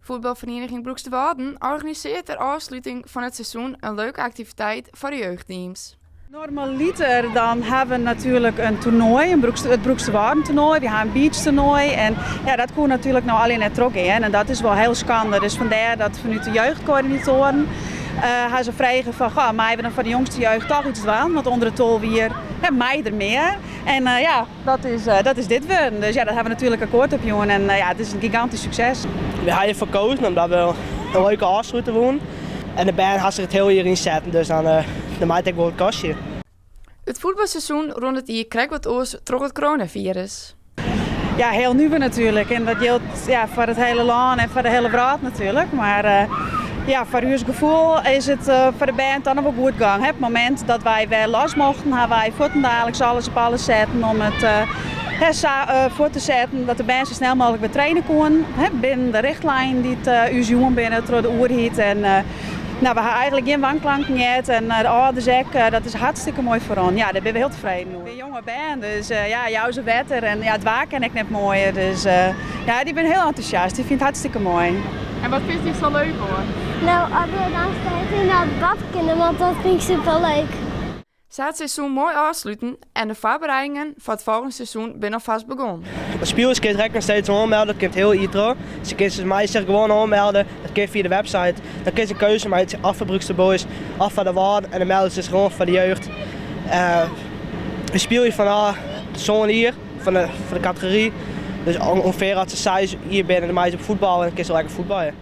Voetbalvereniging Broekse Waarden organiseert ter afsluiting van het seizoen een leuke activiteit voor de jeugdteams. Normaliter dan hebben we natuurlijk een toernooi, het Broekse Waarden toernooi. We hebben een beach toernooi en ja, dat kon natuurlijk nou alleen net trok in en dat is wel heel schande. Dus vandaar dat vanuit de jeugdcoördinatoren gaan ze vragen van, maar we dan van de jongste jeugd toch iets doen, want onder het tol weer mij er meer. En ja, dat is dit weer. Dus ja, dat hebben we natuurlijk akkoord op jongen en ja, het is een gigantisch succes. We hebben je verkozen omdat we een leuke afsluiter wonen. En de band gaat zich het heel hier inzetten, dus dan maakt ik wel het kastje. Het voetbalseizoen rond het hier krijgt wat oors door het coronavirus. Ja, heel nieuw natuurlijk en dat geldt ja, voor het hele land en voor de hele wereld natuurlijk. Maar ja, voor ons gevoel is het voor de band dan nog wel goed gegaan. Op het moment dat wij weer los mochten, hebben wij voeten dadelijk alles op alles zetten om het voor te zetten dat de band zo snel mogelijk weer trainen kon. Binnen de richtlijn die het ons jongen binnen door de oerhiet. En nou, we hebben eigenlijk geen wanklanken gehad en de oude zek, dat is hartstikke mooi voor ons. Ja, daar ben we heel tevreden over. Een jonge band, dus ja, jou is beter en ja, het waar ken ik net mooier. Dus ja, die ben heel enthousiast, die vindt het hartstikke mooi. En wat vindt je zo leuk hoor? Nou, als we dan steeds naar het bad kunnen, want dat vind ik super leuk. Ze het seizoen mooi afsluiten en de voorbereidingen voor het volgende seizoen zijn alvast begonnen. De spelers kunnen direct nog steeds aanmelden, dat komt heel intro. Ze kunnen mij zich gewoon aanmelden, dat kan via de website. Dan kun je een keuze maken af van Broekse Boys, af van de Waarden en dan melden ze zich gewoon van de jeugd. We spelen van de zone hier, van de categorie. Dus ongeveer als ze size hier binnen de meisjes op voetbal en dan kun je lekker voetballen.